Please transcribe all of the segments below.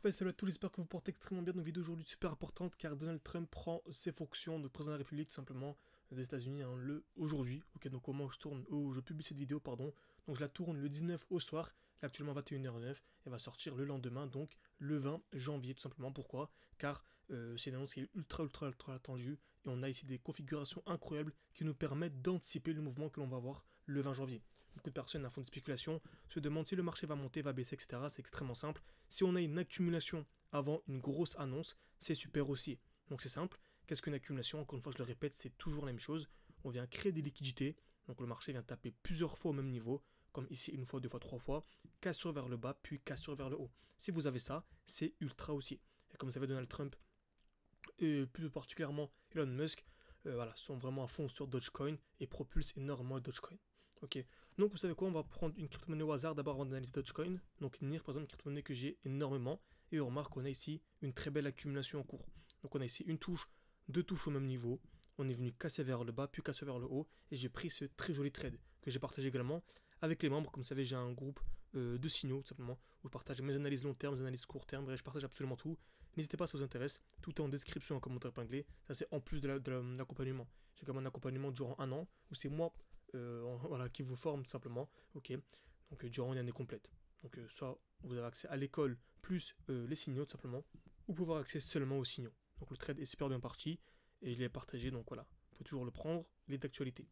Parfait, salut à tous, j'espère que vous portez extrêmement bien. Une vidéo aujourd'hui super importante car Donald Trump prend ses fonctions de président de la République tout simplement des États-Unis aujourd'hui. Ok, donc au moment où je publie cette vidéo, pardon. Donc je la tourne le 19 au soir, là actuellement 21h09, et va sortir le lendemain, donc le 20 janvier tout simplement. Pourquoi? Car c'est une annonce qui est ultra attendue et on a ici des configurations incroyables qui nous permettent d'anticiper le mouvement que l'on va voir le 20 janvier. Beaucoup de personnes font des spéculations, se demandent si le marché va monter, va baisser, etc. C'est extrêmement simple. Si on a une accumulation avant une grosse annonce, c'est super aussi. Donc c'est simple. Qu'est-ce qu'une accumulation? Encore une fois, je le répète, c'est toujours la même chose. On vient créer des liquidités. Donc le marché vient taper plusieurs fois au même niveau, comme ici une fois, deux fois, trois fois, cassure vers le bas, puis cassure vers le haut. Si vous avez ça, c'est ultra aussi. Et comme vous savez, Donald Trump, et plus particulièrement Elon Musk, sont vraiment à fond sur Dogecoin et propulsent énormément Dogecoin. Ok, donc vous savez quoi, on va prendre une crypto-monnaie au hasard d'abord avant d'analyser Dogecoin. Donc NIR, par exemple, une crypto-monnaie que j'ai énormément. Et on remarque qu'on a ici une très belle accumulation en cours. Donc on a ici une touche, deux touches au même niveau. On est venu casser vers le bas, puis casser vers le haut. Et j'ai pris ce très joli trade que j'ai partagé également avec les membres. Comme vous savez, j'ai un groupe de signaux, tout simplement, où je partage mes analyses long terme, mes analyses court terme. Bref, je partage absolument tout. N'hésitez pas si ça vous intéresse. Tout est en description, en commentaire épinglé. Ça, c'est en plus de l'accompagnement. J'ai quand même un accompagnement durant un an, où c'est moi qui vous forme tout simplement. Ok, donc durant une année complète. Donc soit vous avez accès à l'école plus les signaux tout simplement, ou pouvez avoir accès seulement aux signaux. Donc le trade est super bien parti et je l'ai partagé, donc voilà, il faut toujours le prendre, il est d'actualité.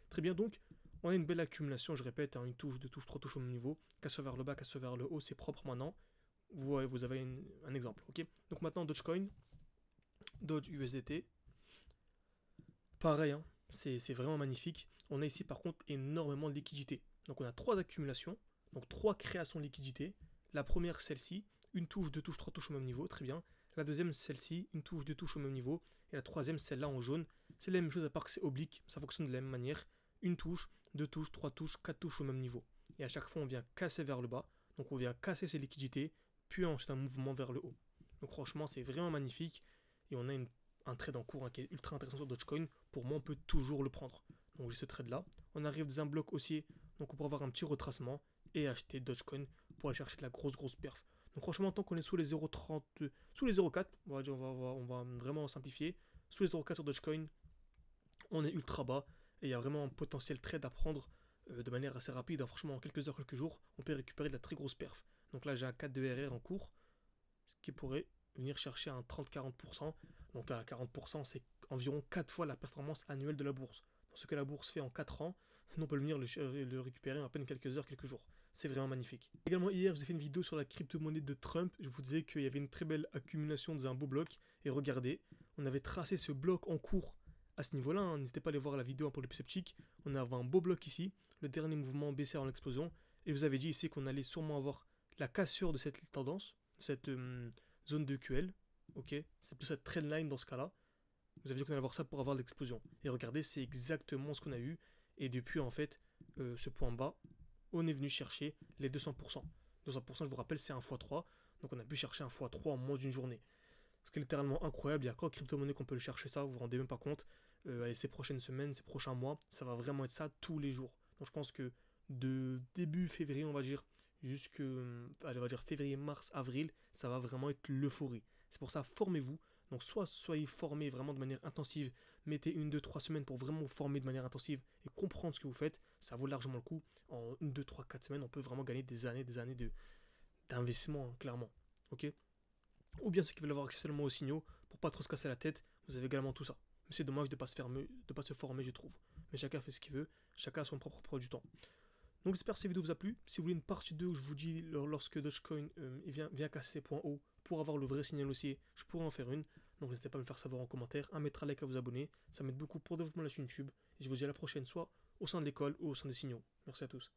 Très bien, donc on a une belle accumulation, je répète, une touche, deux touches, trois touches au même niveau, casseur vers le bas, casseur vers le haut, c'est propre maintenant. Vous avez un exemple, ok. Donc maintenant Dogecoin, Doge USDT, pareil, hein, c'est vraiment magnifique. On a ici par contre énormément de liquidités. Donc on a trois accumulations, donc trois créations de liquidités. La première, celle-ci, une touche, deux touches, trois touches au même niveau, très bien. La deuxième, celle-ci, une touche, deux touches au même niveau. Et la troisième, celle-là en jaune. C'est la même chose à part que c'est oblique, ça fonctionne de la même manière. Une touche, deux touches, trois touches, quatre touches au même niveau. Et à chaque fois, on vient casser vers le bas. Donc on vient casser ces liquidités, puis ensuite un mouvement vers le haut. Donc franchement, c'est vraiment magnifique. Et on a un trade en cours qui est ultra intéressant sur Dogecoin. Pour moi, on peut toujours le prendre. Donc j'ai ce trade là. On arrive dans un bloc haussier, donc on pourra avoir un petit retracement et acheter Dogecoin pour aller chercher de la grosse perf. Donc franchement, tant qu'on est sous les 0,30, sous les 0,4, on va vraiment simplifier. Sous les 0,4 sur Dogecoin, on est ultra bas et il y a vraiment un potentiel trade à prendre de manière assez rapide. Hein. Franchement, en quelques heures, quelques jours, on peut récupérer de la très grosse perf. Donc là, j'ai un 4 de RR en cours, ce qui pourrait venir chercher un 30-40%. Donc à 40%, c'est environ 4 fois la performance annuelle de la bourse. Dans ce que la bourse fait en 4 ans, on peut venir le récupérer en à peine quelques heures, quelques jours. C'est vraiment magnifique. Également hier, j'ai fait une vidéo sur la crypto-monnaie de Trump. Je vous disais qu'il y avait une très belle accumulation dans un beau bloc. Et regardez, on avait tracé ce bloc en cours à ce niveau-là. Hein. N'hésitez pas à aller voir la vidéo pour les plus sceptiques. On avait un beau bloc ici, le dernier mouvement baissier en explosion. Et vous avez dit ici qu'on allait sûrement avoir la cassure de cette tendance, cette zone de QL. Ok, c'est plus cette trendline dans ce cas-là. Vous avez dit qu'on allait avoir ça pour avoir l'explosion. Et regardez, c'est exactement ce qu'on a eu. Et depuis, en fait, ce point bas, on est venu chercher les 200%. 200%, je vous rappelle, c'est un x3. Donc on a pu chercher un x3 en moins d'une journée. Ce qui est littéralement incroyable. Il y a encore crypto-monnaie qu'on peut le chercher ça, vous vous rendez même pas compte. Allez, ces prochaines semaines, ces prochains mois, ça va vraiment être ça tous les jours. Donc je pense que de début février, on va dire, jusqu'à février, mars, avril, ça va vraiment être l'euphorie. C'est pour ça, formez-vous. Donc soit soyez formés vraiment de manière intensive, mettez 1, 2, 3 semaines pour vraiment vous former de manière intensive et comprendre ce que vous faites, ça vaut largement le coup. En 1, 2, 3, 4 semaines, on peut vraiment gagner des années d'investissement, hein, clairement. Ok. Ou bien ceux qui veulent avoir accès seulement aux signaux, pour pas trop se casser la tête, vous avez également tout ça. Mais c'est dommage de pas se former, je trouve. Mais chacun fait ce qu'il veut, chacun a son propre produit du temps. Donc j'espère que cette vidéo vous a plu. Si vous voulez une partie 2 où je vous dis lorsque Dogecoin vient casser ses points hauts pour avoir le vrai signal haussier, je pourrais en faire une. Donc n'hésitez pas à me faire savoir en commentaire, à mettre un like, à vous abonner. Ça m'aide beaucoup pour le développement de la chaîne YouTube. Et je vous dis à la prochaine, soit au sein de l'école ou au sein des signaux. Merci à tous.